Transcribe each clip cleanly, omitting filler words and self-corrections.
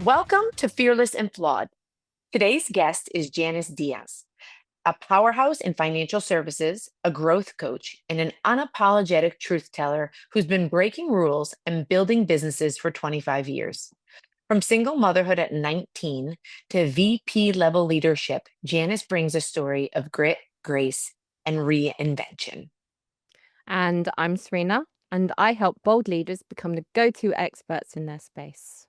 Welcome to Fearless and Flawed. Today's guest is Janice Diaz, a powerhouse in financial services, a growth coach, and an unapologetic truth teller who's been breaking rules and building businesses for 25 years. From single motherhood at 19 to VP level leadership, Janice brings a story of grit, grace, and reinvention. And I'm Serena, and I help bold leaders become the go to experts in their space.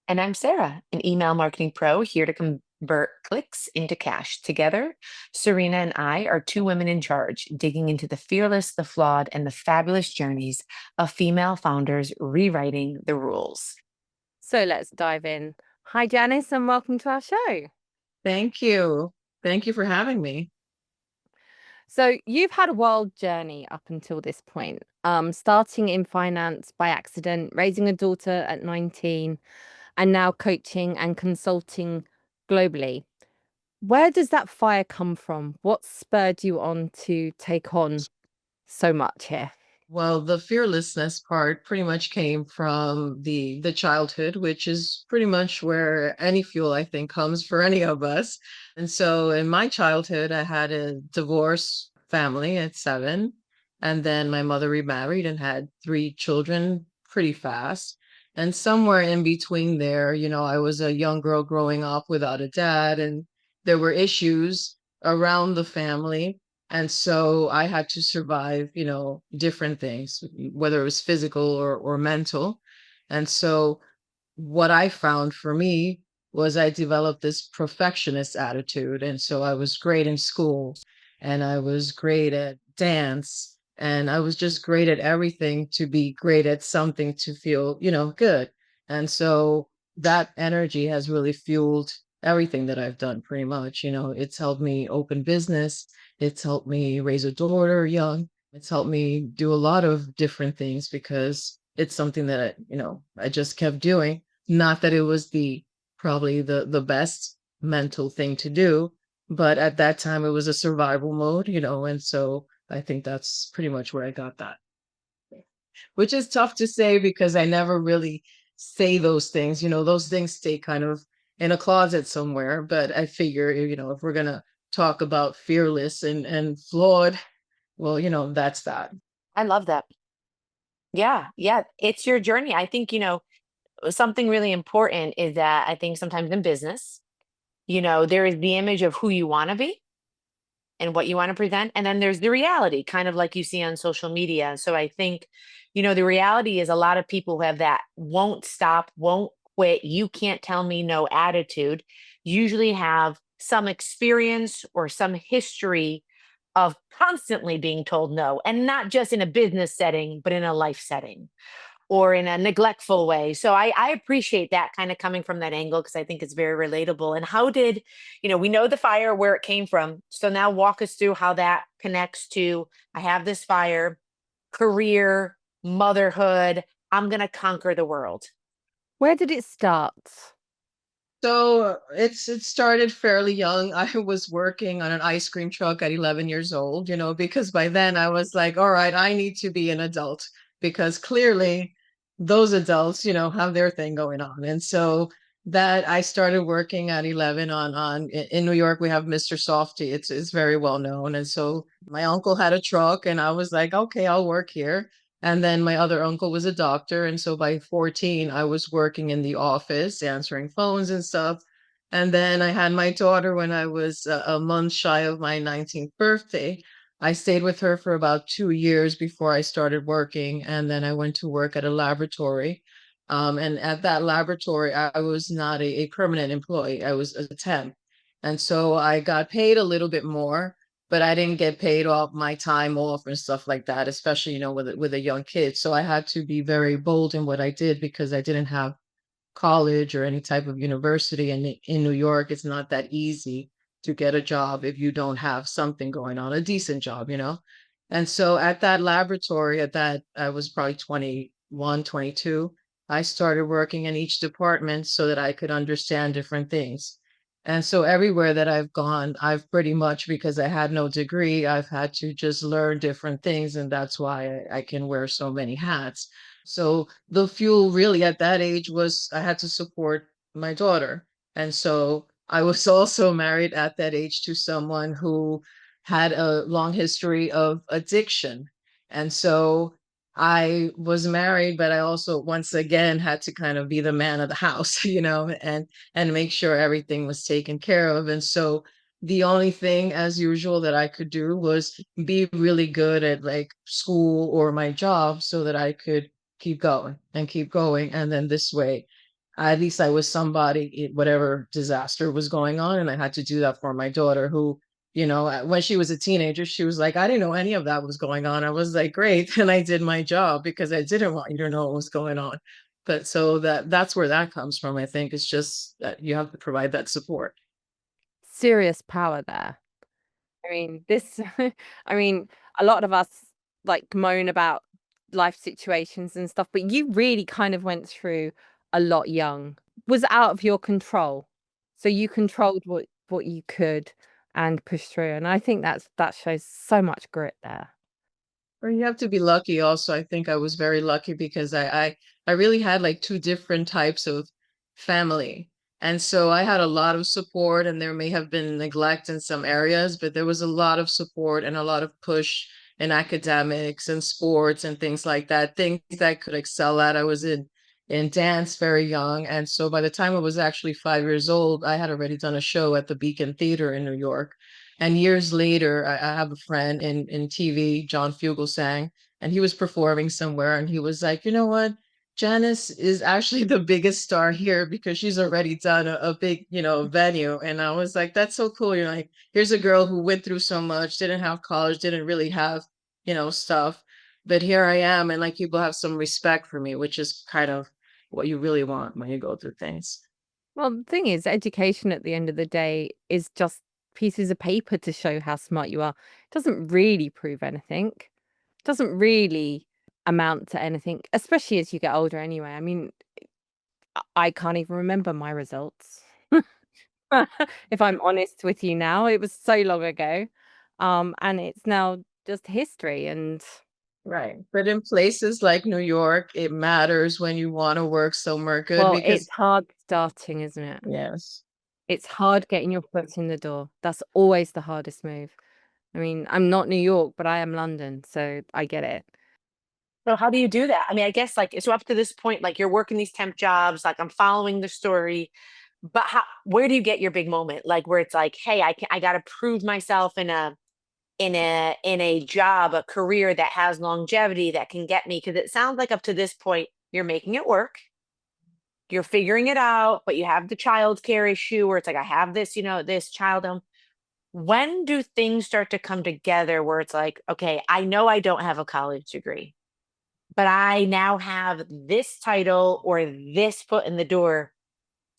And I'm Sarah, an email marketing pro here to convert clicks into cash. Together, Serena and I are two women in charge, digging into the fearless, the flawed, and the fabulous journeys of female founders rewriting the rules. So let's dive in. Hi, Janice, and welcome to our show. Thank you. Thank you for having me. So, you've had a wild journey up until this point, starting in finance by accident, raising a daughter at 19, and now coaching and consulting globally. Where does that fire come from? What spurred you on to take on so much here? Well, the fearlessness part pretty much came from the childhood, which is pretty much where any fuel I think comes for any of us. And so in my childhood, I had a divorce family at 7, and then my mother remarried and had 3 children pretty fast. And somewhere in between there, I was a young girl growing up without a dad, and there were issues around the family, and so I had to survive, different things, whether it was physical or mental. And so what I found for me was I developed this perfectionist attitude. And so I was great in school, and I was great at dance, and I was just great at everything to be great at something to feel, good. And so that energy has really fueled everything that I've done pretty much. It's helped me open business, it's helped me raise a daughter young, it's helped me do a lot of different things because it's something that I just kept doing. Not that it was probably the best mental thing to do, but at that time it was a survival mode, and so I think that's pretty much where I got that. Which is tough to say because I never really say those things. Those things stay kind of in a closet somewhere, but I figure, if we're gonna talk about fearless and flawed, well, that's that. I love that. Yeah, yeah, it's your journey. I think, something really important is that I think sometimes in business, there is the image of who you want to be and what you want to present. And then there's the reality, kind of like you see on social media. So I think, the reality is a lot of people who have that won't stop, won't quit, you can't tell me no attitude, usually have some experience or some history of constantly being told no, and not just in a business setting, but in a life setting or in a neglectful way. So I appreciate that kind of coming from that angle because I think it's very relatable. And how did, we know the fire where it came from. So now walk us through how that connects to I have this fire, career, motherhood. I'm going to conquer the world. Where did it start? So it started fairly young. I was working on an ice cream truck at 11 years old, because by then I was like, all right, I need to be an adult because clearly those adults, have their thing going on. And so that I started working at 11 in New York, we have Mr. Softy. It's very well known. And so my uncle had a truck, and I was like, okay, I'll work here. And then my other uncle was a doctor. And so by 14, I was working in the office, answering phones and stuff. And then I had my daughter when I was a month shy of my 19th birthday. I stayed with her for about 2 years before I started working. And then I went to work at a laboratory. And at that laboratory, I was not a permanent employee, I was a temp. And so I got paid a little bit more, but I didn't get paid off my time off and stuff like that, especially, with a young kid. So I had to be very bold in what I did because I didn't have college or any type of university. And in New York, it's not that easy to get a job if you don't have something going on, a decent job. And so at that laboratory, I was probably 21, 22. I started working in each department so that I could understand different things. And so everywhere that I've gone, I've pretty much, because I had no degree, I've had to just learn different things. And that's why I can wear so many hats. So the fuel really at that age was I had to support my daughter. And so I was also married at that age to someone who had a long history of addiction. And so I was married, but I also once again had to kind of be the man of the house, and make sure everything was taken care of. And so the only thing as usual that I could do was be really good at like school or my job so that I could keep going and keep going. And then this way, at least I was somebody in whatever disaster was going on. And I had to do that for my daughter, who, when she was a teenager, she was like, I didn't know any of that was going on. I was like, great. And I did my job because I didn't want you to know what was going on. But so that's where that comes from. I think it's just that you have to provide that support. Serious power there. I mean, this, I mean, a lot of us like moan about life situations and stuff, but you really kind of went through a lot young, was out of your control. So you controlled what you could and pushed through. And I think that shows so much grit there. Or you have to be lucky also. I think I was very lucky because I really had like two different types of family. And so I had a lot of support, and there may have been neglect in some areas, but there was a lot of support and a lot of push in academics and sports and things like that, things that I could excel at. I was in dance very young. And so by the time I was actually 5 years old, I had already done a show at the Beacon Theater in New York. And years later, I have a friend in TV, John Fugelsang, and he was performing somewhere, and he was like, you know what? Janice is actually the biggest star here because she's already done a big, venue. And I was like, that's so cool. You're like, here's a girl who went through so much, didn't have college, didn't really have, stuff. But here I am, and like people have some respect for me, which is kind of what you really want when you go through things. Well, the thing is, education at the end of the day is just pieces of paper to show how smart you are. It doesn't really prove anything. It doesn't really amount to anything, especially as you get older anyway. I mean, I can't even remember my results. If I'm honest with you now, it was so long ago. And it's now just history. And Right. But in places like New York, it matters when you want to work somewhere good well, because it's hard starting, isn't it? yes. It's hard getting your foot in the door. That's always the hardest move. I mean, I'm not New York, but I am London, so I get it. So how do you do that? I mean, I guess like so up to this point, like you're working these temp jobs, like I'm following the story, but where do you get your big moment? Like where it's like, hey, I gotta prove myself in a job, a career that has longevity that can get me. Because it sounds like up to this point, you're making it work, you're figuring it out, but you have the child care issue where it's like, I have this, this child. When do things start to come together where it's like, okay, I know I don't have a college degree, but I now have this title or this foot in the door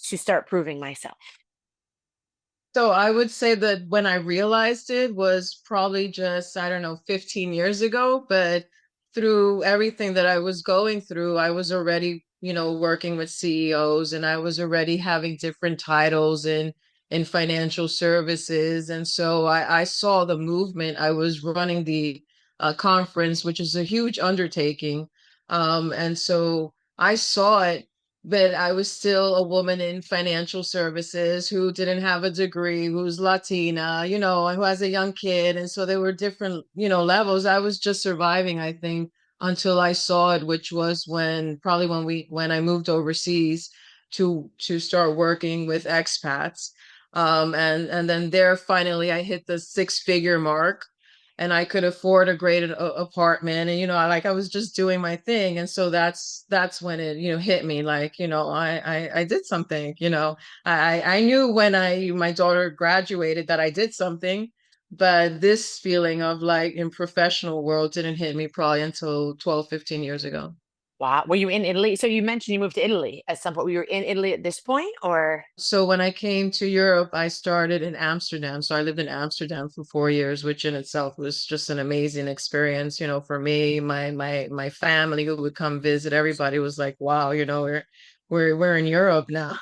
to start proving myself? So I would say that when I realized it was probably just, I don't know, 15 years ago, but through everything that I was going through, I was already, working with CEOs, and I was already having different titles in financial services. And so I saw the movement. I was running the conference, which is a huge undertaking. And so I saw it, but I was still a woman in financial services who didn't have a degree, who's Latina, and who has a young kid. And so there were different, levels. I was just surviving, I think, until I saw it, which was when I moved overseas to start working with expats. And then there finally I hit the 6-figure mark, and I could afford a great apartment, and I was just doing my thing. And so that's when it hit me, like, I did something. I knew when my daughter graduated that I did something, but this feeling of like in professional world didn't hit me probably until 12, 15 years ago. Wow. Were you in Italy? So you mentioned you moved to Italy at some point. Were you in Italy at this point or? So when I came to Europe, I started in Amsterdam. So I lived in Amsterdam for 4 years, which in itself was just an amazing experience, for me, my family who would come visit. Everybody was like, wow, we're in Europe now.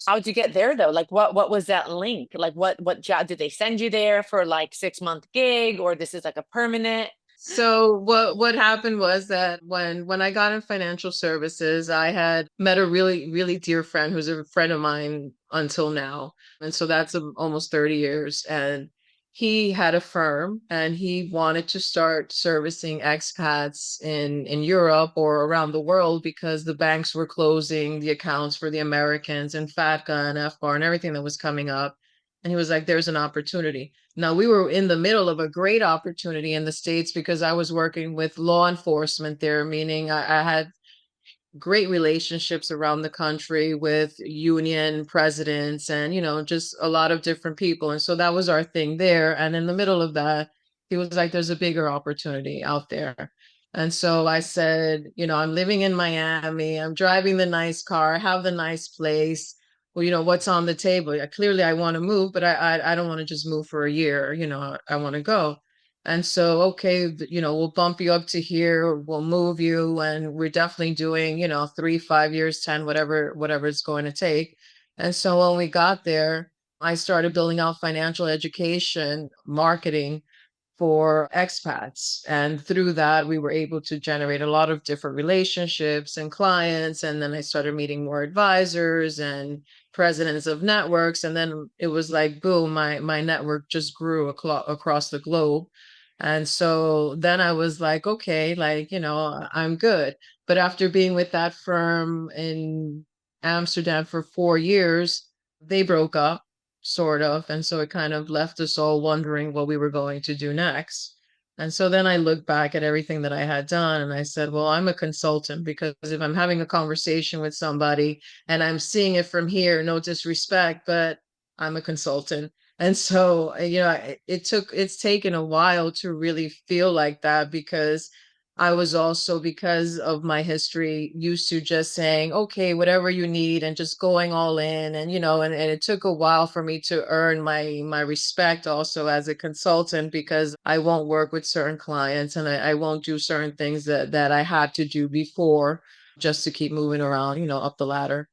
How'd you get there though? Like what was that link? Like what job did they send you there for like 6-month gig or this is like a permanent? So what happened was that when I got in financial services, I had met a really dear friend who's a friend of mine until now. And so that's almost 30 years. And he had a firm and he wanted to start servicing expats in Europe or around the world because the banks were closing the accounts for the Americans and FATCA and FBAR and everything that was coming up. And he was like, there's an opportunity. Now, we were in the middle of a great opportunity in the States because I was working with law enforcement there, meaning I had great relationships around the country with union presidents and, just a lot of different people. And so that was our thing there. And in the middle of that, he was like, there's a bigger opportunity out there. And so I said, I'm living in Miami, I'm driving the nice car, I have the nice place. Well, what's on the table? Clearly, I want to move, but I don't want to just move for a year. I want to go. And so, okay, we'll bump you up to here, we'll move you, and we're definitely doing, 3, 5 years, 10, whatever it's going to take. And so when we got there, I started building out financial education, marketing for expats. And through that, we were able to generate a lot of different relationships and clients. And then I started meeting more advisors and presidents of networks. And then it was like, boom, my network just grew across the globe. And so then I was like, okay, like, I'm good. But after being with that firm in Amsterdam for 4 years, they broke up, sort of. And so it kind of left us all wondering what we were going to do next. And so then I looked back at everything that I had done and I said, well, I'm a consultant because if I'm having a conversation with somebody and I'm seeing it from here, no disrespect, but I'm a consultant. And so, it's taken a while to really feel like that because I was also, because of my history, used to just saying, okay, whatever you need and just going all in. And, and it took a while for me to earn my respect also as a consultant because I won't work with certain clients and I won't do certain things that I had to do before just to keep moving around, up the ladder.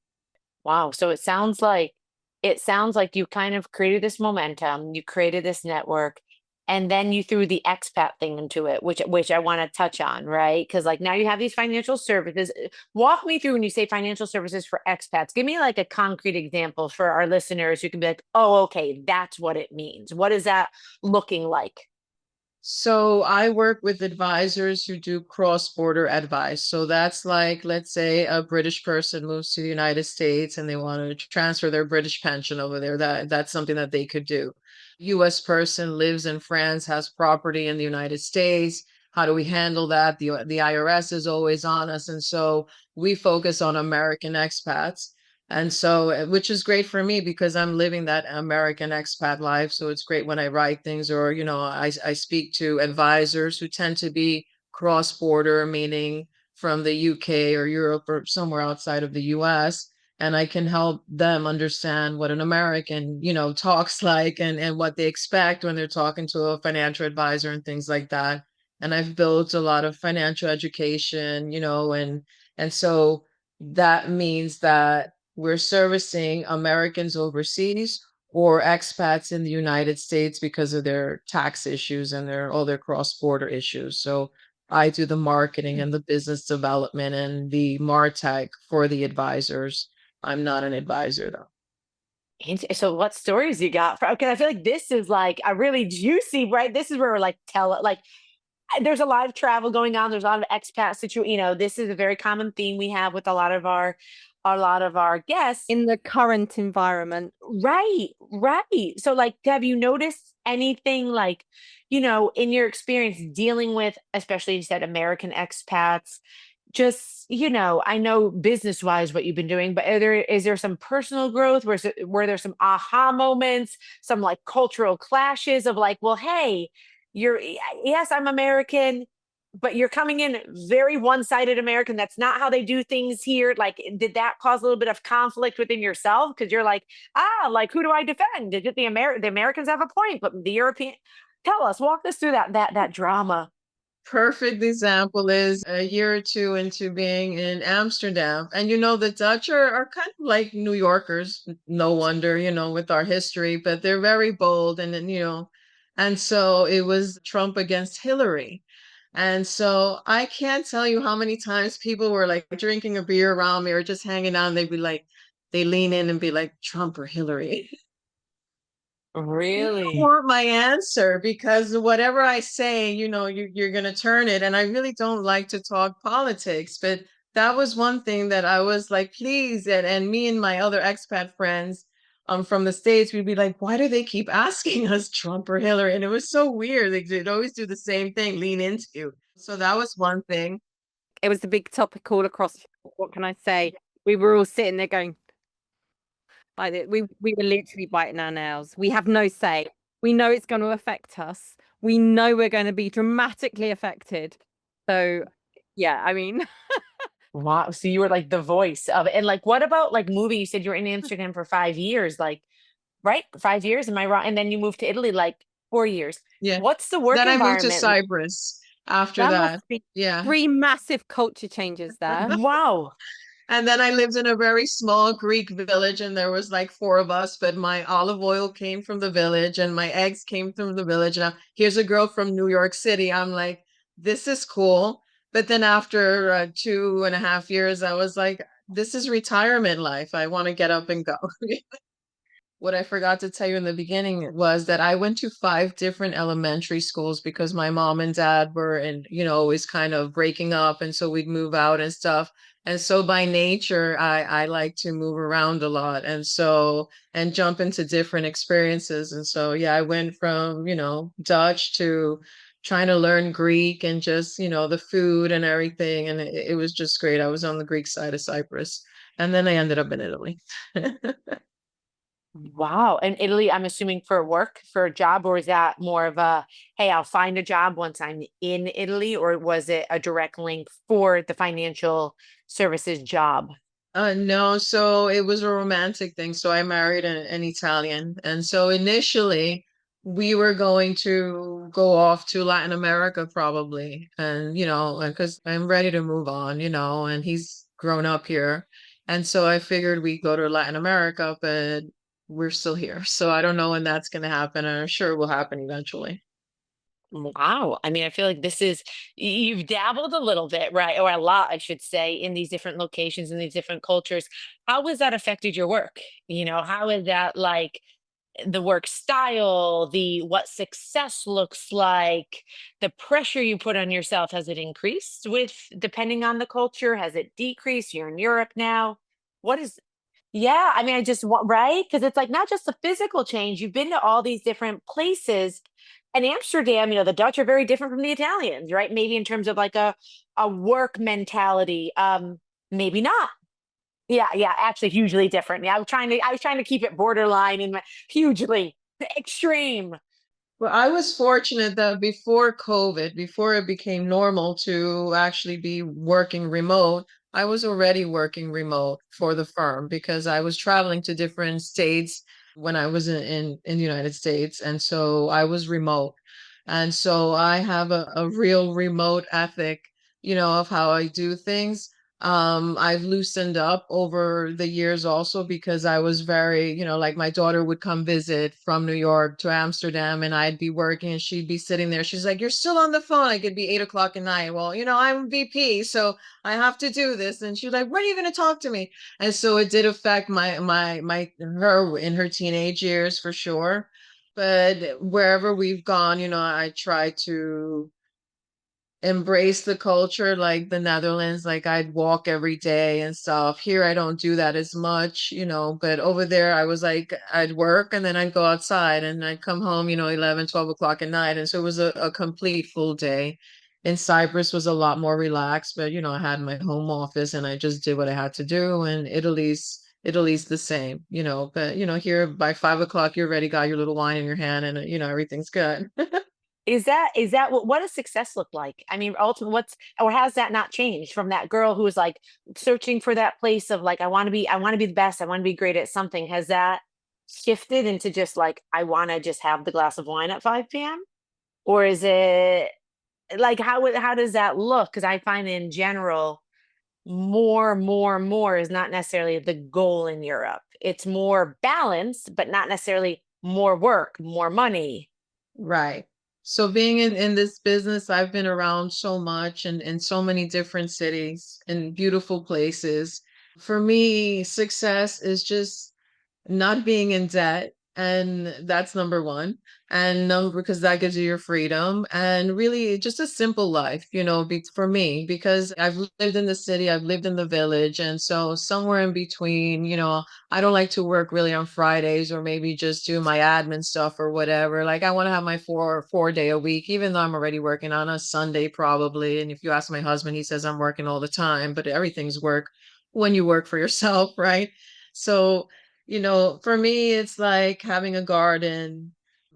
Wow. So it sounds like you kind of created this momentum, you created this network, and then you threw the expat thing into it, which I want to touch on, right? Because like now you have these financial services. Walk me through when you say financial services for expats. Give me like a concrete example for our listeners who can be like, oh, okay, that's what it means. What is that looking like? So I work with advisors who do cross-border advice. So that's like, let's say a British person moves to the United States and they want to transfer their British pension over there. That's something that they could do. US person lives in France, has property in the United States. How do we handle that? The IRS is always on us. And so we focus on American expats. And so, which is great for me because I'm living that American expat life. So it's great when I write things or, I speak to advisors who tend to be cross border, meaning from the UK or Europe or somewhere outside of the US. And I can help them understand what an American, talks like and what they expect when they're talking to a financial advisor and things like that. And I've built a lot of financial education, and so that means that we're servicing Americans overseas or expats in the United States because of their tax issues and all their cross-border issues. So I do the marketing and the business development and the MarTech for the advisors. I'm not an advisor though. So what stories you got for, okay, I feel like this is like a really juicy, right? This is where we're like there's a lot of travel going on. There's a lot of expat situation. This is a very common theme we have with a lot of our guests. In the current environment. Right, right. So like, have you noticed anything like, in your experience dealing with, especially you said American expats, just, I know business wise what you've been doing, but is there some personal growth? Were there some aha moments, some like cultural clashes of like, well, hey, yes, I'm American, but you're coming in very one-sided American. That's not how they do things here. Like, did that cause a little bit of conflict within yourself? Because you're like, like, who do I defend? Did the Americans have a point, but the European? Tell us, walk us through that drama. Perfect example is a year or two into being in Amsterdam. And the Dutch are kind of like New Yorkers, no wonder, with our history, but they're very bold and then, and so it was Trump against Hillary. And so I can't tell you how many times people were like drinking a beer around me or just hanging out, and they'd be like, they lean in and be like, Trump or Hillary. You don't Really? want my answer because whatever I say, you're going to turn it. And I really don't like to talk politics, but that was one thing that I was like, please. And me and my other expat friends from the States, we'd be like, why do they keep asking us Trump or Hillary? And it was so weird. They'd always do the same thing, lean into you. So that was one thing. It was the big topic all across. What can I say? We were all sitting there going, like we were literally biting our nails. We have no say. We know it's going to affect us. We know we're going to be dramatically affected. So yeah, I mean, Wow. So you were like the voice of it. And like, what about like moving? You said you were in Amsterdam for 5 years, like, right? 5 years, am I wrong? And then you moved to Italy like 4 years. Yeah. What's the work Then I moved to environment? Cyprus after that must that. be Yeah. 3 massive culture changes there. Wow. And then I lived in a very small Greek village, and there was like four of us, but my olive oil came from the village and my eggs came from the village. Now, here's a girl from New York City. I'm like, this is cool. But then after 2.5 years, I was like, this is retirement life. I want to get up and go. What I forgot to tell you in the beginning was that I went to 5 different elementary schools because my mom and dad were always kind of breaking up. And so we'd move out and stuff. And so by nature, I like to move around a lot. And jump into different experiences. And so, yeah, I went from, Dutch to trying to learn Greek and just, the food and everything. And it was just great. I was on the Greek side of Cyprus. And then I ended up in Italy. Wow. And Italy, I'm assuming for work, for a job, or is that more of a, hey, I'll find a job once I'm in Italy, or was it a direct link for the financial services job? No, so it was a romantic thing. So I married an Italian. And so initially we were going to go off to Latin America probably. And, because I'm ready to move on, and he's grown up here. And so I figured we'd go to Latin America, but we're still here. So I don't know when that's going to happen. I'm sure it will happen eventually. Wow. I mean, I feel like this is, you've dabbled a little bit, right? Or a lot, I should say, in these different locations and these different cultures. How has that affected your work? How is that like the work style, the what success looks like, the pressure you put on yourself? Has it increased with depending on the culture? Has it decreased? You're in Europe now. What is, yeah, I mean, I just want, right? Because it's like not just a physical change. You've been to all these different places. And Amsterdam, the Dutch are very different from the Italians, right? Maybe in terms of like a work mentality. Maybe not. Yeah, yeah, actually hugely different. Yeah, I was trying to keep it borderline and hugely extreme. Well, I was fortunate that before COVID, before it became normal to actually be working remote, I was already working remote for the firm because I was traveling to different states when I was in the United States. And so I was remote. And so I have a real remote ethic, of how I do things. I've loosened up over the years also because I was very, like my daughter would come visit from New York to Amsterdam and I'd be working and she'd be sitting there. She's like, you're still on the phone. Like it'd be 8 o'clock at night. Well, I'm VP, so I have to do this. And she's like, when are you going to talk to me? And so it did affect her in her teenage years for sure. But wherever we've gone, I try to embrace the culture like the Netherlands. Like I'd walk every day and stuff. Here I don't do that as much, but over there I was like I'd work and then I'd go outside and I'd come home, 11, 12 o'clock at night. And so it was a complete full day. In Cyprus was a lot more relaxed, but I had my home office and I just did what I had to do. And Italy's the same, but here by 5 o'clock you're already got your little wine in your hand and everything's good. Is that what does success look like? I mean, ultimately, or has that not changed from that girl who was like searching for that place of like, I want to be the best, I want to be great at something. Has that shifted into just like, I want to just have the glass of wine at 5 p.m.? Or is it like, how does that look? Because I find in general, more is not necessarily the goal in Europe. It's more balanced, but not necessarily more work, more money. Right. So being in this business, I've been around so much and in so many different cities and beautiful places. For me, success is just not being in debt, and that's number one. And number, because that gives you your freedom and really just a simple life, for me, because I've lived in the city, I've lived in the village. And so somewhere in between, I don't like to work really on Fridays or maybe just do my admin stuff or whatever. Like I want to have my four day a week, even though I'm already working on a Sunday probably. And if you ask my husband, he says I'm working all the time, but everything's work when you work for yourself, right? So for me, it's like having a garden,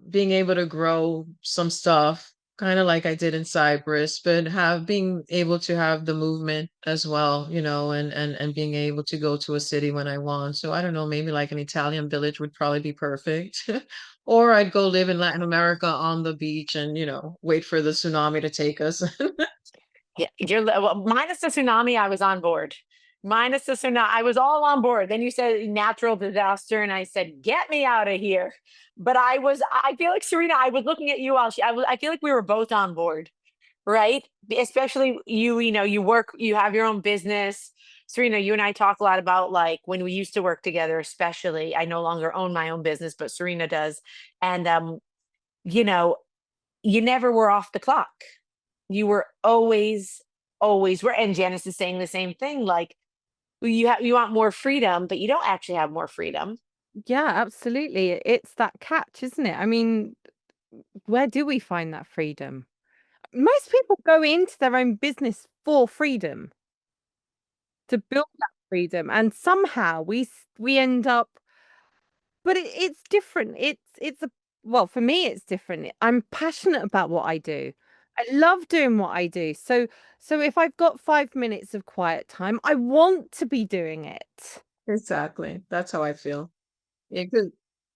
being able to grow some stuff, kind of like I did in Cyprus, but being able to have the movement as well, and being able to go to a city when I want. So I don't know, maybe like an Italian village would probably be perfect. Or I'd go live in Latin America on the beach and, wait for the tsunami to take us. Yeah, well, minus the tsunami, I was on board. Minus the tsunami, I was all on board. Then you said natural disaster, and I said, "Get me out of here." But I feel like Serena. I was looking at you while I feel like we were both on board, right? Especially you. You work, you have your own business. Serena, you and I talk a lot about like when we used to work together. Especially, I no longer own my own business, but Serena does, and you know, you never were off the clock. You were always were, and Janice is saying the same thing. Like you want more freedom, but you don't actually have more freedom. Yeah, absolutely. It's that catch, isn't it? I mean, where do we find that freedom? Most people go into their own business for freedom, to build that freedom, and somehow we end up, but it's different. It's a well, for me, it's different. I'm passionate about what I do. I love doing what I do. So if I've got 5 minutes of quiet time, I want to be doing it. Exactly. That's how I feel. Yeah,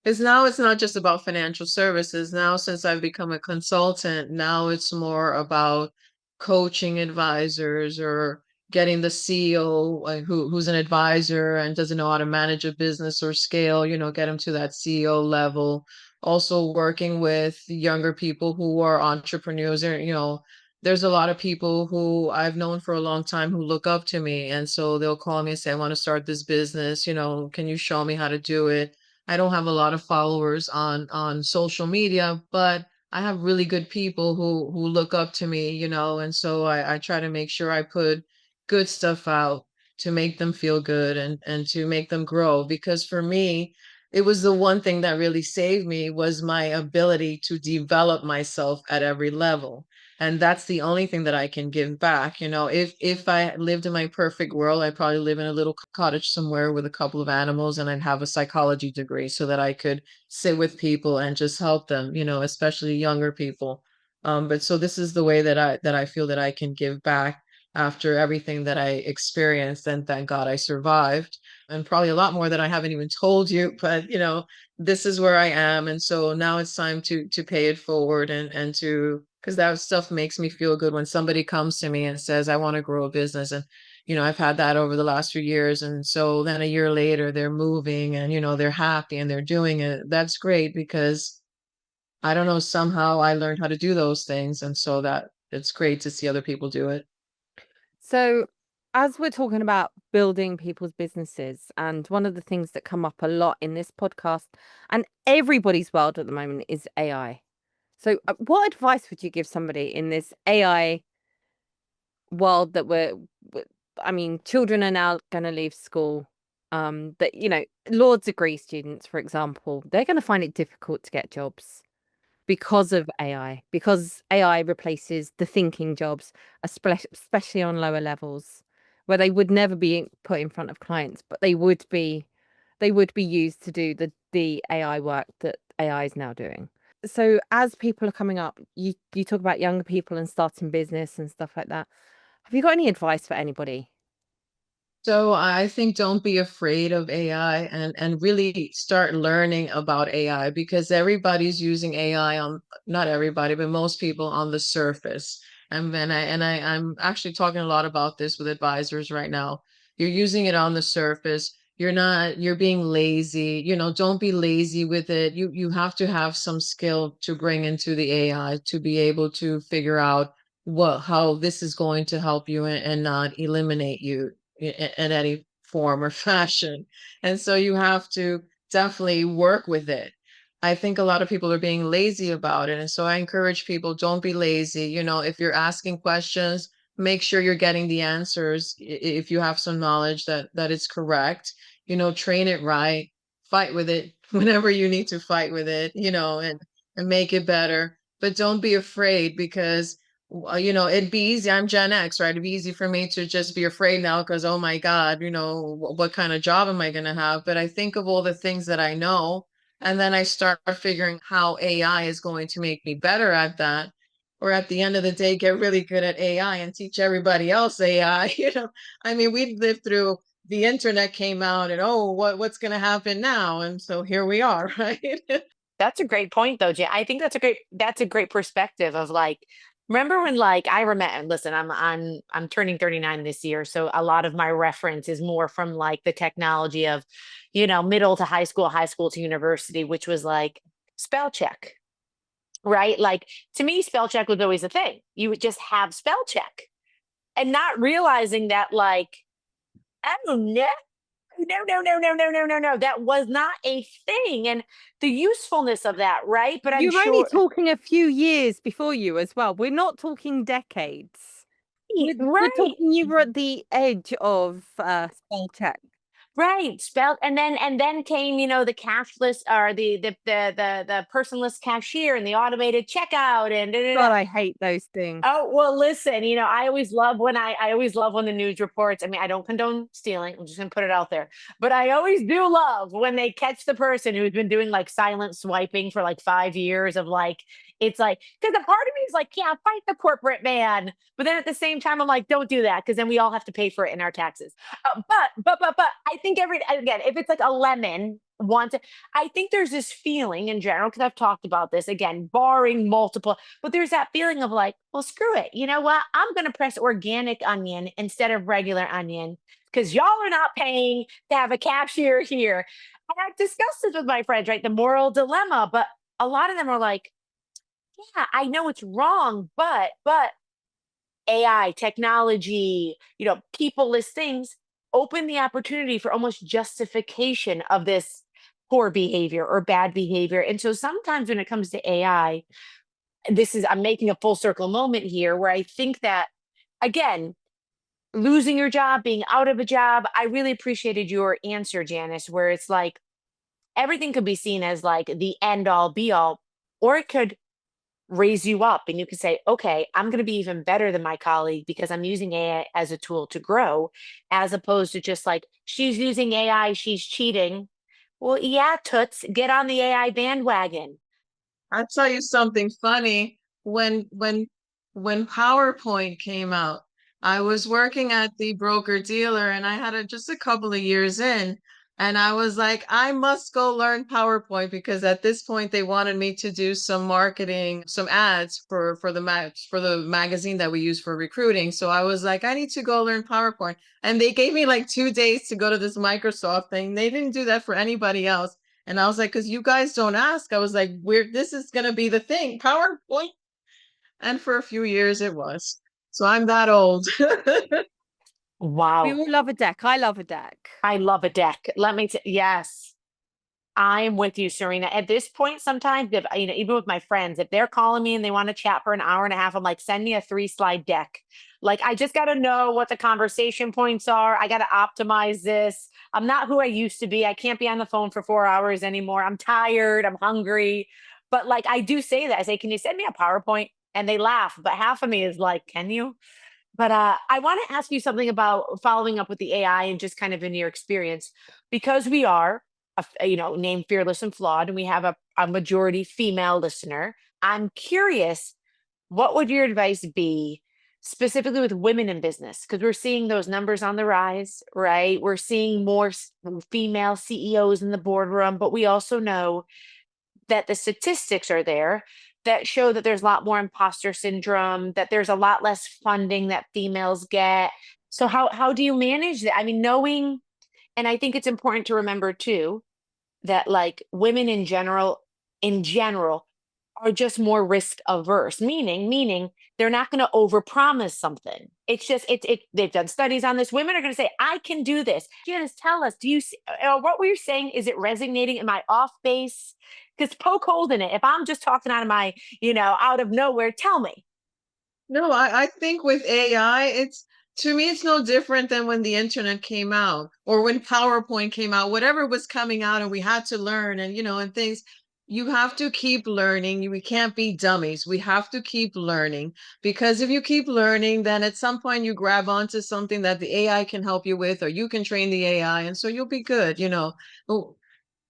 because now it's not just about financial services. Now, since I've become a consultant, now it's more about coaching advisors or getting the CEO who's an advisor and doesn't know how to manage a business or scale, get them to that CEO level. Also working with younger people who are entrepreneurs, or, there's a lot of people who I've known for a long time who look up to me. And so they'll call me and say, I want to start this business, can you show me how to do it? I don't have a lot of followers on social media, but I have really good people who look up to me, and so I try to make sure I put good stuff out to make them feel good and to make them grow. Because for me, it was the one thing that really saved me was my ability to develop myself at every level. And that's the only thing that I can give back. If I lived in my perfect world, I'd probably live in a little cottage somewhere with a couple of animals, and I'd have a psychology degree so that I could sit with people and just help them, especially younger people. But so this is the way that I feel that I can give back after everything that I experienced, and thank God I survived. And probably a lot more that I haven't even told you, but this is where I am. And so now it's time to pay it forward and to, because that stuff makes me feel good when somebody comes to me and says, I want to grow a business. And, I've had that over the last few years. And so then a year later, they're moving and, they're happy and they're doing it. That's great because I don't know, somehow I learned how to do those things. And so that it's great to see other people do it. So, as we're talking about building people's businesses, and one of the things that come up a lot in this podcast and everybody's world at the moment is AI. So, what advice would you give somebody in this AI world that I mean, children are now going to leave school. That law degree students, for example, they're going to find it difficult to get jobs because of AI, because AI replaces the thinking jobs, especially on lower levels, where they would never be put in front of clients, but they would be used to do the AI work that AI is now doing. So as people are coming up, you talk about younger people and starting business and stuff like that. Have you got any advice for anybody? So I think don't be afraid of AI and really start learning about AI, because everybody's using AI on, not everybody, but most people on the surface. I'm actually talking a lot about this with advisors right now. You're using it on the surface. you're being lazy. Don't be lazy with it. You have to have some skill to bring into the AI to be able to figure out how this is going to help you and not eliminate you in any form or fashion. And so you have to definitely work with it. I think a lot of people are being lazy about it. And so I encourage people, don't be lazy. If you're asking questions, make sure you're getting the answers. If you have some knowledge that is correct, train it right, fight with it whenever you need to fight with it, and make it better. But don't be afraid, because it'd be easy. I'm Gen X, right? It'd be easy for me to just be afraid now because, oh my God, what kind of job am I going to have? But I think of all the things that I know, and then I start figuring how AI is going to make me better at that. Or at the end of the day, get really good at AI and teach everybody else AI. I mean, we lived through the internet came out, and oh, what's going to happen now? And so here we are, right? That's a great point though, Jan. I think that's a great perspective of like, remember when like I remember, listen, I'm turning 39 this year, so a lot of my reference is more from like the technology of, middle to high school to university, which was like spell check, right? Like to me, spell check was always a thing. You would just have spell check and not realizing that like, oh no, no. That was not a thing. And the usefulness of that, right? But I'm You're only sure, talking a few years before you as well. We're not talking decades. We're right. talking you were at the edge of spell check. Right, spelled, and then came, the cashless or the personless cashier and the automated checkout and da, da, da. God, I hate those things. Oh, well, listen, I always love when the news reports. I mean, I don't condone stealing. I'm just gonna put it out there. But I always do love when they catch the person who's been doing like silent swiping for like 5 years of like, it's like, because a part of me is like, yeah, fight the corporate man. But then at the same time, I'm like, don't do that because then we all have to pay for it in our taxes. But I think again, if it's like a lemon wants, I think there's this feeling in general, because I've talked about this again, barring multiple, but there's that feeling of like, well, screw it. You know what? I'm going to press organic onion instead of regular onion because y'all are not paying to have a cashier here. And I've discussed this with my friends, right? The moral dilemma, but a lot of them are like, yeah, I know it's wrong, but AI, technology, peopleless things open the opportunity for almost justification of this poor behavior or bad behavior. And so sometimes when it comes to AI, I'm making a full circle moment here where I think that, again, losing your job, being out of a job, I really appreciated your answer, Janice, where it's like everything could be seen as like the end all be all, or it could raise you up and you can say, okay, I'm going to be even better than my colleague because I'm using AI as a tool to grow, as opposed to just like, she's using AI, she's cheating. Well, yeah, toots, get on the AI bandwagon. I'll tell you something funny. When PowerPoint came out, I was working at the broker dealer, and I had just a couple of years in, and I was like, I must go learn PowerPoint, because at this point they wanted me to do some marketing, some ads for the magazine that we use for recruiting. So I was like, I need to go learn PowerPoint. And they gave me like 2 days to go to this Microsoft thing. They didn't do that for anybody else. And I was like, because you guys don't ask. I was like, this is going to be the thing, PowerPoint. And for a few years it was. So I'm that old. We Wow. all love a deck. I love a deck. I love a deck. Yes. I am with you, Serena. At this point, sometimes if even with my friends, if they're calling me and they want to chat for an hour and a half, I'm like, send me a 3-slide deck. Like, I just got to know what the conversation points are. I got to optimize this. I'm not who I used to be. I can't be on the phone for 4 hours anymore. I'm tired. I'm hungry. But like, I do say that. I say, can you send me a PowerPoint? And they laugh. But half of me is like, can you? But I want to ask you something about following up with the AI and just kind of in your experience, because we are, named Fearless and Flawed, and we have a majority female listener. I'm curious, what would your advice be specifically with women in business? Because we're seeing those numbers on the rise, right? We're seeing more female CEOs in the boardroom, but we also know that the statistics are there that show that there's a lot more imposter syndrome, that there's a lot less funding that females get. So how do you manage that? I mean, knowing And I think it's important to remember too that like women in general are just more risk averse, meaning they're not going to overpromise something. It's just they've done studies on this. Women are going to say, I can do this. Janice, tell us, do you see what we're saying? Is it resonating? Am I off base? Because poke holes in it. If I'm just talking out of my, out of nowhere, tell me. No, I think with AI, to me, it's no different than when the internet came out or when PowerPoint came out, whatever was coming out and we had to learn and things. You have to keep learning. We can't be dummies. We have to keep learning because if you keep learning, then at some point you grab onto something that the AI can help you with, or you can train the AI, and so you'll be good. Oh,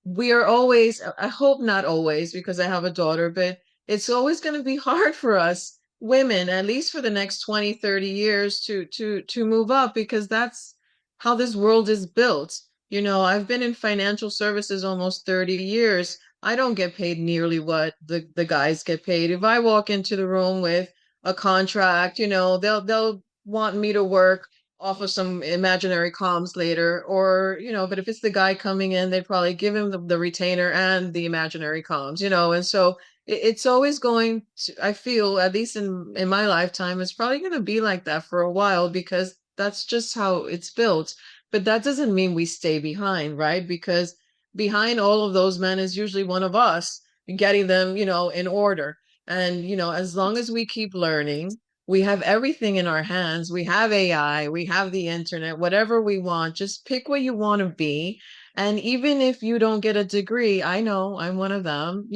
we are always, I hope not always because I have a daughter, but it's always going to be hard for us women, at least for the next 20, 30 years to move up because that's how this world is built. I've been in financial services almost 30 years. I don't get paid nearly what the guys get paid. If I walk into the room with a contract, they'll want me to work off of some imaginary comms later, or but if it's the guy coming in, they'd probably give him the retainer and the imaginary comms. And so it's always going to, I feel, at least in my lifetime, it's probably going to be like that for a while because that's just how it's built. But that doesn't mean we stay behind, right? Because behind all of those men is usually one of us getting them, in order. And as long as we keep learning, we have everything in our hands. We have AI, we have the internet, whatever we want. Just pick what you want to be. And even if you don't get a degree, I know I'm one of them,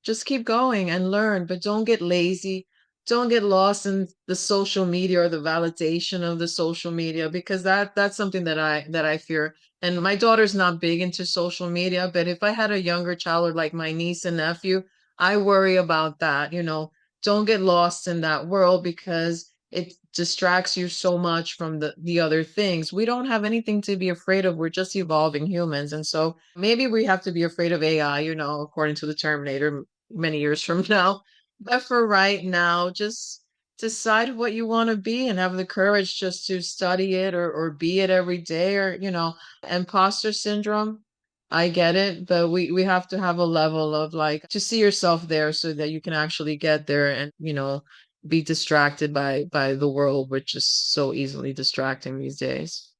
just keep going and learn, but don't get lazy. Don't get lost in the social media or the validation of the social media because that's something that I fear. And my daughter's not big into social media, but if I had a younger child or like my niece and nephew, I worry about that. Don't get lost in that world because it distracts you so much from the other things. We don't have anything to be afraid of. We're just evolving humans. And so maybe we have to be afraid of AI, according to the Terminator many years from now. But for right now, just decide what you want to be and have the courage just to study it or be it every day or imposter syndrome. I get it, but we have to have a level of like to see yourself there so that you can actually get there and be distracted by the world, which is so easily distracting these days.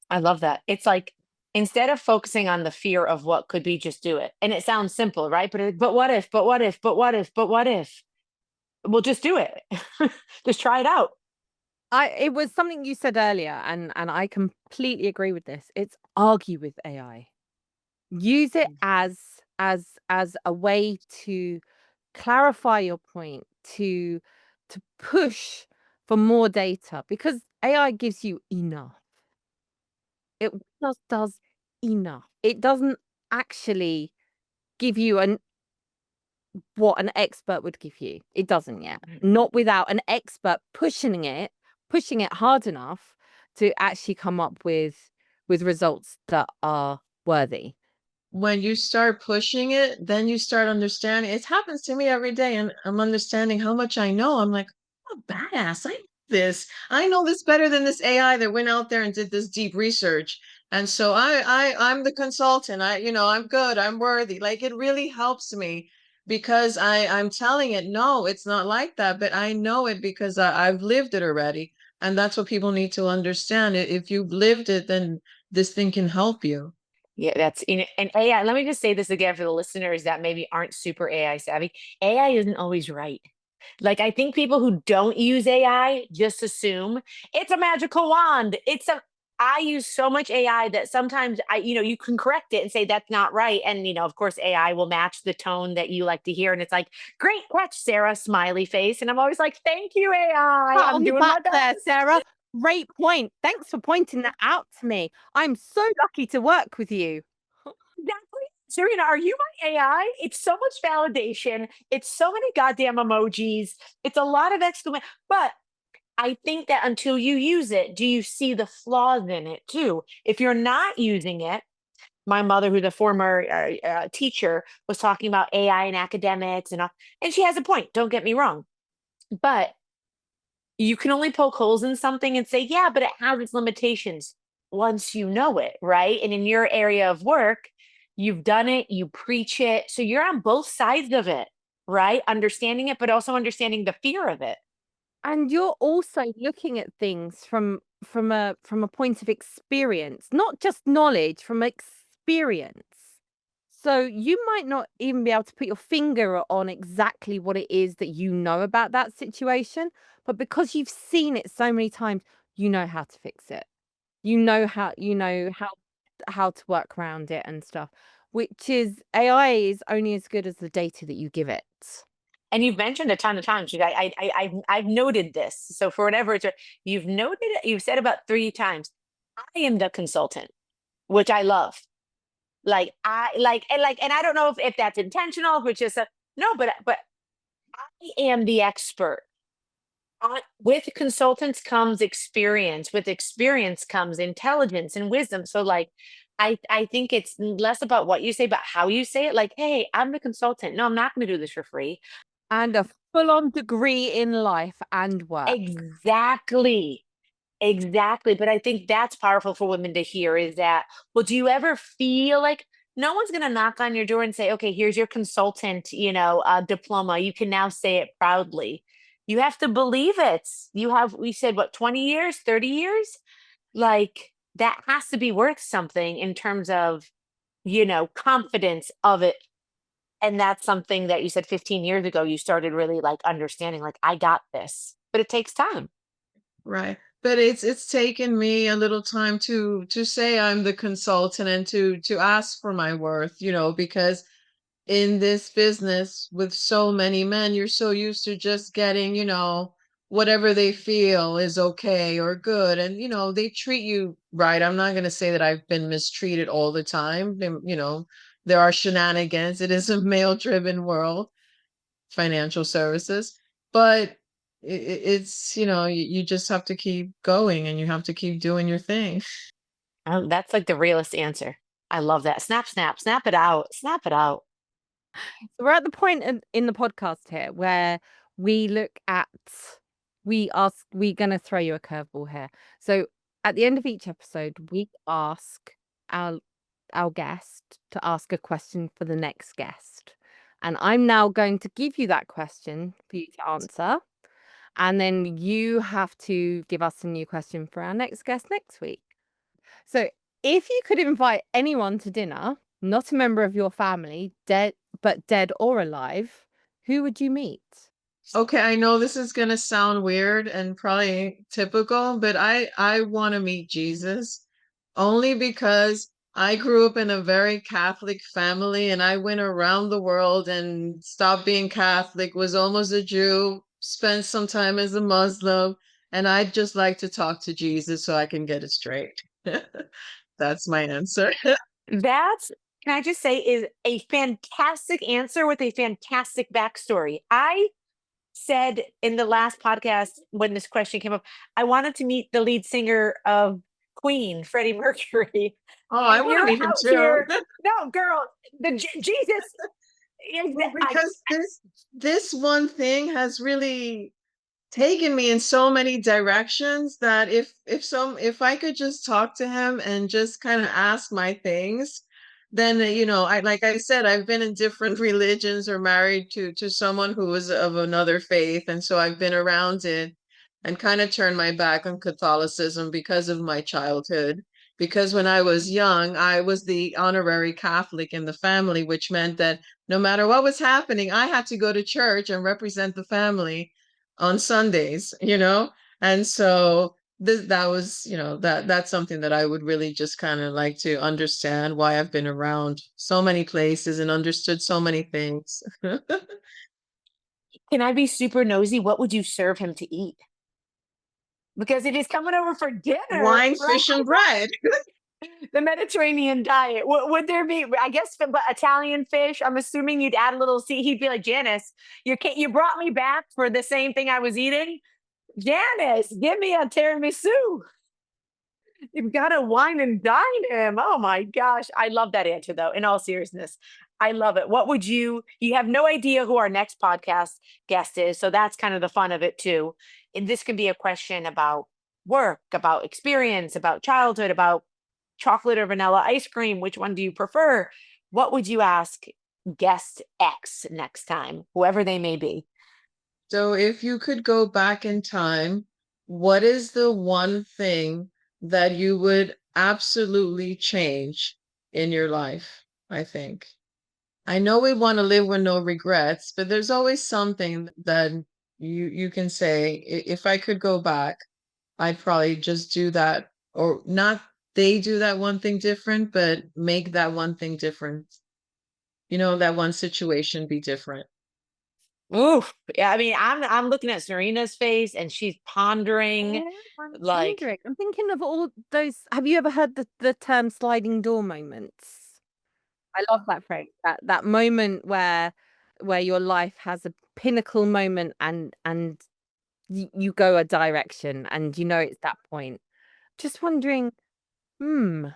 I love that. It's like instead of focusing on the fear of what could be, just do it. And it sounds simple, right? But what if, but what if, but what if, but what if? Well, just do it. Just try it out. It was something you said earlier, and I completely agree with this. It's argue with AI. Use it as a way to clarify your point, to push for more data because AI gives you enough. It just does enough. It doesn't actually give you what an expert would give you. It doesn't yet. Not without an expert pushing it hard enough to actually come up with results that are worthy. When you start pushing it, then you start understanding. It happens to me every day, and I'm understanding how much I know. I'm like, oh, badass. I know this better than this AI that went out there and did this deep research. And so I'm the consultant. I'm good. I'm worthy. Like it really helps me because I'm telling it, no, it's not like that. But I know it because I've lived it already. And that's what people need to understand. If you've lived it, then this thing can help you. Yeah, and AI. Let me just say this again for the listeners that maybe aren't super AI savvy. AI isn't always right. Like I think people who don't use AI just assume it's a magical wand. I use so much AI that sometimes you can correct it and say that's not right. And of course, AI will match the tone that you like to hear. And it's like, great catch, Sarah, smiley face. And I'm always like, thank you, AI. Pat I'm on the doing my back there, best. Sarah. Great point. Thanks for pointing that out to me. I'm so lucky to work with you. Exactly. Serena, are you my AI? It's so much validation. It's so many goddamn emojis. It's a lot of exclamation. But I think that until you use it, do you see the flaws in it too? If you're not using it, my mother, who's a former teacher, was talking about AI and academics and all, and she has a point. Don't get me wrong, but you can only poke holes in something and say, yeah, but it has its limitations. once you know it, right? And in your area of work, you've done it, you preach it. So you're on both sides of it, right? Understanding it, but also understanding the fear of it. And you're also looking at things from a point of experience, not just knowledge, from experience. So you might not even be able to put your finger on exactly what it is that you know about that situation, but because you've seen it so many times, you know how to fix it. You know how to work around it and stuff, which is AI is only as good as the data that you give it. And you've mentioned a ton of times. I've noted this. So for whatever it's, you've noted it. You've said about 3 times. I am the consultant, which I love. Like and I don't know if that's intentional, if it's just a no, but I am the expert. With consultants comes experience. With experience comes intelligence and wisdom. So like I think it's less about what you say, but how you say it. Like, hey, I'm the consultant. No, I'm not going to do this for free. And a full-on degree in life and work. Exactly. Exactly. But I think that's powerful for women to hear is that, well, do you ever feel like no one's going to knock on your door and say, okay, here's your consultant, diploma. You can now say it proudly. You have to believe it. We said, what, 20 years, 30 years? Like that has to be worth something in terms of, confidence of it. And that's something that you said 15 years ago, you started really like understanding, like, I got this, but it takes time. Right. But it's taken me a little time to say I'm the consultant and to ask for my worth, because in this business with so many men, you're so used to just getting, whatever they feel is okay or good. And, they treat you right. I'm not going to say that I've been mistreated all the time. There are shenanigans. It is a male-driven world, financial services, but it's, you just have to keep going and you have to keep doing your thing. That's like the realest answer. I love that. Snap, snap, snap it out. Snap it out. So we're at the point in the podcast here where we look at we're gonna throw you a curveball here. So at the end of each episode, we ask our guest to ask a question for the next guest. And I'm now going to give you that question for you to answer. And then you have to give us a new question for our next guest next week. So, if you could invite anyone to dinner, not a member of your family, dead or alive, who would you meet? Okay, I know this is gonna sound weird and probably typical, but I want to meet Jesus only because I grew up in a very Catholic family and I went around the world and stopped being Catholic, was almost a Jew, spent some time as a Muslim, and I'd just like to talk to Jesus so I can get it straight. That's my answer. That's, can I just say, is a fantastic answer with a fantastic backstory. I said in the last podcast when this question came up, I wanted to meet the lead singer of Queen, Freddie Mercury. Oh, I And want to you're meet him out too. here. No, girl, Jesus is Well, because this one thing has really taken me in so many directions that if I could just talk to him and just kind of ask my things, then I like I said, I've been in different religions or married to someone who was of another faith, and so I've been around it and kind of turned my back on Catholicism because of my childhood. Because when I was young, I was the honorary Catholic in the family, which meant that no matter what was happening, I had to go to church and represent the family on Sundays, And so that was, that's something that I would really just kind of like to understand why I've been around so many places and understood so many things. Can I be super nosy? What would you serve him to eat? Because if he's coming over for dinner, Wine, right? fish, and bread. The Mediterranean diet. Would there be? I guess, but Italian fish. I'm assuming you'd add a little. See, he'd be like, Janice, you brought me back for the same thing I was eating. Janice, give me a tiramisu. You've got to wine and dine him. Oh my gosh, I love that answer though. In all seriousness, I love it. What would you? You have no idea who our next podcast guest is, so that's kind of the fun of it too. And this can be a question about work, about experience, about childhood, about chocolate or vanilla ice cream, which one do you prefer? What would you ask guest X next time, whoever they may be? So if you could go back in time, what is the one thing that you would absolutely change in your life, I think? I know we want to live with no regrets, but there's always something that you can say, If I could go back, I'd probably just do that," or not they do that one thing different, but make that one thing different. That one situation be different. Oof. Yeah, I mean, I'm looking at Serena's face and she's pondering Yeah, I'm like, wondering. I'm thinking of all those. Have you ever heard the term sliding door moments? I love that phrase. That moment where your life has a pinnacle moment and you go a direction and you know it's that point. Just wondering, hmm, Well,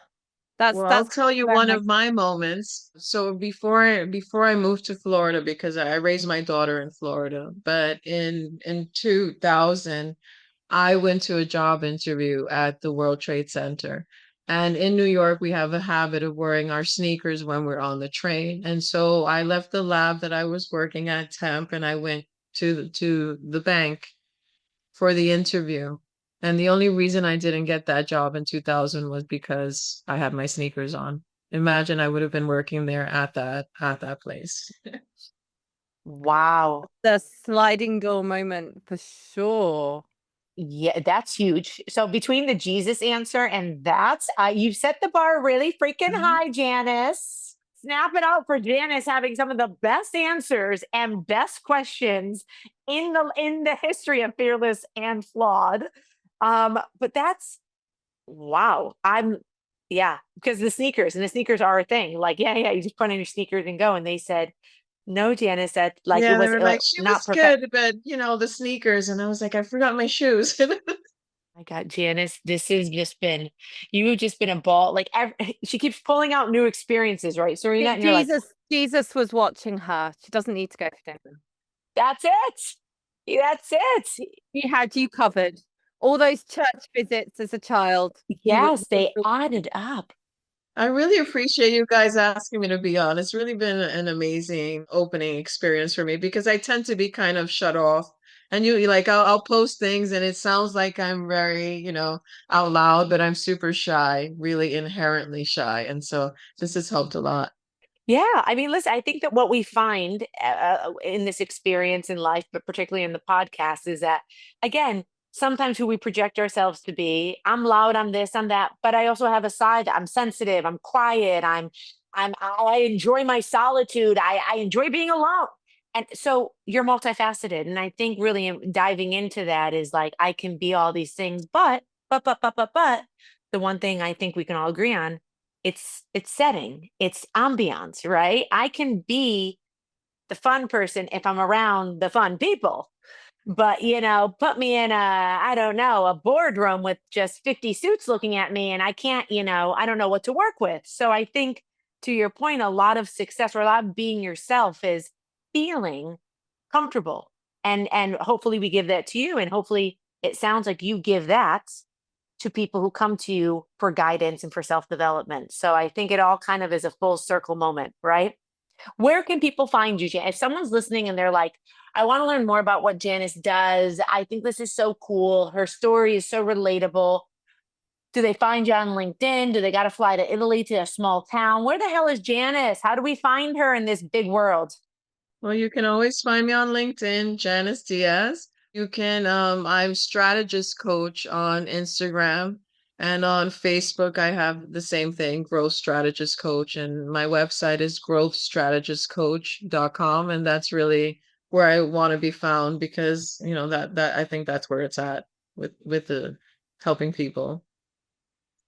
I'll that's tell you where one my of my moments. So before I moved to Florida, because I raised my daughter in Florida, but in 2000, I went to a job interview at the World Trade Center. And in New York, we have a habit of wearing our sneakers when we're on the train. And so I left the lab that I was working at temp and I went to the bank for the interview. And the only reason I didn't get that job in 2000 was because I had my sneakers on. Imagine I would have been working there at that place. wow. the sliding door moment for sure. Yeah, that's huge. So between the Jesus answer and that, you set the bar really freaking Mhm. high, Janice. Snap it out for Janice having some of the best answers and best questions in the history of Fearless and Flawed. But that's wow. Yeah, because the sneakers are a thing. Like, yeah, yeah, you just put on your sneakers and go. And they said, no, Janice, that like it Yeah, they was were like, she not was perfect. good, but the sneakers. And I was like, I forgot my shoes. My God, Janice, you've just been a ball. Like she keeps pulling out new experiences, right, Serena? And you're like, Jesus was watching her. She doesn't need to go for dinner. that's it. That's it. He had you covered. All those church visits as a child, Yes, you they were added up. I really appreciate you guys asking me to be on. It's really been an amazing opening experience for me because I tend to be kind of shut off. And like I'll post things and it sounds like I'm very, out loud, but I'm super shy, really inherently shy. And so this has helped a lot. Yeah, I mean, listen, I think that what we find in this experience in life, but particularly in the podcast, is that again, sometimes who we project ourselves to be. I'm loud, I'm this, I'm that, but I also have a side. I'm sensitive, I'm quiet, I enjoy my solitude. I enjoy being alone. And so you're multifaceted, and I think really diving into that is like I can be all these things, but the one thing I think we can all agree on it's setting, it's ambiance, right? I can be the fun person if I'm around the fun people. But, put me in I don't know, a boardroom with just 50 suits looking at me and I can't, I don't know what to work with. So I think to your point, a lot of success or a lot of being yourself is feeling comfortable. And hopefully we give that to you. And hopefully it sounds like you give that to people who come to you for guidance and for self-development. So I think it all kind of is a full circle moment, right? Where can people find you, If someone's listening and they're like, I want to learn more about what Janice does. I think this is so cool. Her story is so relatable. Do they find you on LinkedIn? Do they got to fly to Italy to a small town? Where the hell is Janice? How do we find her in this big world? Well, you can always find me on LinkedIn, Janice Diaz. I'm strategist coach on Instagram and on Facebook. I have the same thing, growth strategist coach. And my website is growthstrategistcoach.com. And that's really where I want to be found because, that I think that's where it's at with the helping people.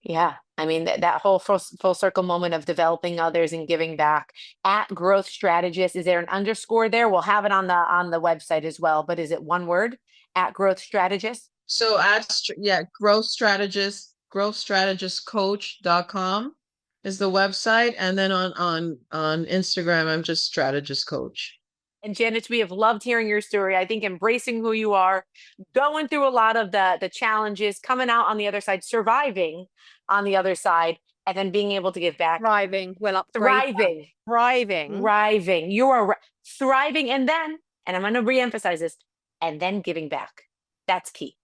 Yeah. I mean, that whole full circle moment of developing others and giving back at growth strategist. Is there an underscore there? We'll have it on the website as well. But is it one word at growth strategist? So growthstrategistcoach.com is the website. And then on Instagram, I'm just strategist coach. And Janice, we have loved hearing your story. I think embracing who you are, going through a lot of the challenges, coming out on the other side, surviving on the other side, and then being able to give back. Thriving. We'll upgrade that. Thriving. Thriving. Thriving. You are thriving, and I'm going to reemphasize this, and then giving back. That's key.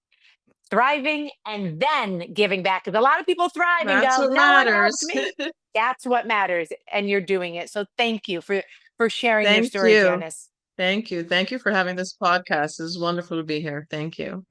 Thriving and then giving back. Because a lot of people thrive and That's go, what no one helped matters. me. That's what matters. And you're doing it. So thank you for sharing your Thank story, you. Janice. Thank you. Thank you for having this podcast. It's wonderful to be here. Thank you.